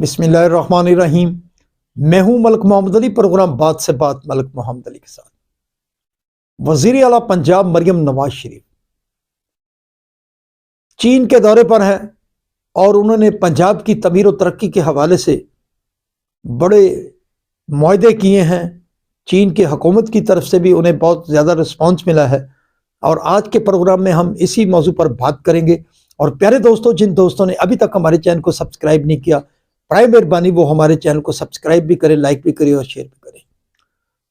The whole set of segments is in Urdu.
بسم اللہ الرحمن الرحیم۔ میں ہوں ملک محمد علی، پروگرام بات سے بات ملک محمد علی کے ساتھ۔ وزیر اعلیٰ پنجاب مریم نواز شریف چین کے دورے پر ہیں اور انہوں نے پنجاب کی تعمیر و ترقی کے حوالے سے بڑے معاہدے کیے ہیں۔ چین کی حکومت کی طرف سے بھی انہیں بہت زیادہ رسپانس ملا ہے، اور آج کے پروگرام میں ہم اسی موضوع پر بات کریں گے۔ اور پیارے دوستوں، جن دوستوں نے ابھی تک ہمارے چینل کو سبسکرائب نہیں کیا، برائے مہربانی وہ ہمارے چینل کو سبسکرائب بھی کریں، لائک بھی کریں اور شیئر بھی کریں۔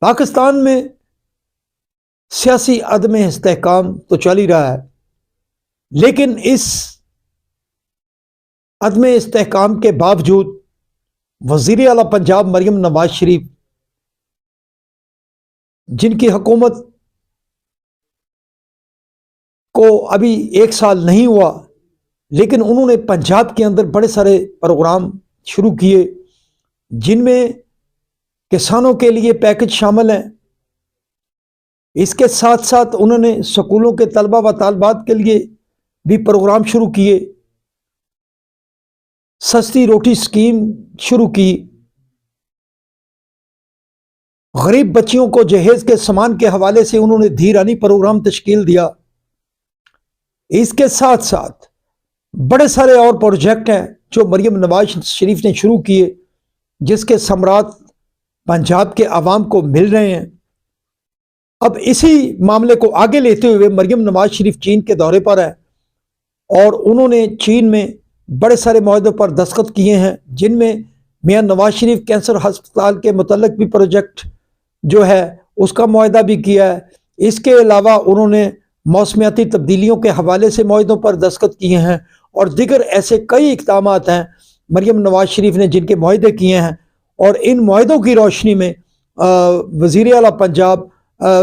پاکستان میں سیاسی عدم استحکام تو چل ہی رہا ہے، لیکن اس عدم استحکام کے باوجود وزیر اعلیٰ پنجاب مریم نواز شریف، جن کی حکومت کو ابھی 1 سال نہیں ہوا، لیکن انہوں نے پنجاب کے اندر بڑے سارے پروگرام شروع کیے، جن میں کسانوں کے لیے پیکج شامل ہیں۔ اس کے ساتھ ساتھ انہوں نے سکولوں کے طلبہ و طالبات کے لیے بھی پروگرام شروع کیے، سستی روٹی سکیم شروع کی، غریب بچیوں کو جہیز کے سامان کے حوالے سے انہوں نے دھیرانی پروگرام تشکیل دیا۔ اس کے ساتھ ساتھ بڑے سارے اور پروجیکٹ ہیں جو مریم نواز شریف نے شروع کیے، جس کے ثمرات پنجاب کے عوام کو مل رہے ہیں۔ اب اسی معاملے کو آگے لیتے ہوئے مریم نواز شریف چین کے دورے پر ہے، اور انہوں نے چین میں بڑے سارے معاہدوں پر دستخط کیے ہیں، جن میں میاں نواز شریف کینسر ہسپتال کے متعلق بھی پروجیکٹ جو ہے اس کا معاہدہ بھی کیا ہے۔ اس کے علاوہ انہوں نے موسمیاتی تبدیلیوں کے حوالے سے معاہدوں پر دستخط کیے ہیں، اور دیگر ایسے کئی اقدامات ہیں مریم نواز شریف نے جن کے معاہدے کیے ہیں۔ اور ان معاہدوں کی روشنی میں وزیر اعلیٰ پنجاب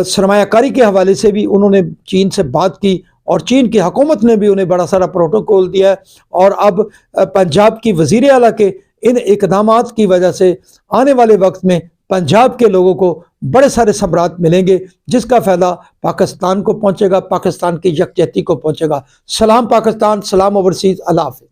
سرمایہ کاری کے حوالے سے بھی انہوں نے چین سے بات کی، اور چین کی حکومت نے بھی انہیں بڑا سارا پروٹوکول دیا ہے۔ اور اب پنجاب کی وزیر اعلیٰ کے ان اقدامات کی وجہ سے آنے والے وقت میں پنجاب کے لوگوں کو بڑے سارے ثمرات ملیں گے، جس کا فائدہ پاکستان کو پہنچے گا، پاکستان کی یکجہتی کو پہنچے گا۔ سلام پاکستان، سلام اوورسیز، اللہ حافظ۔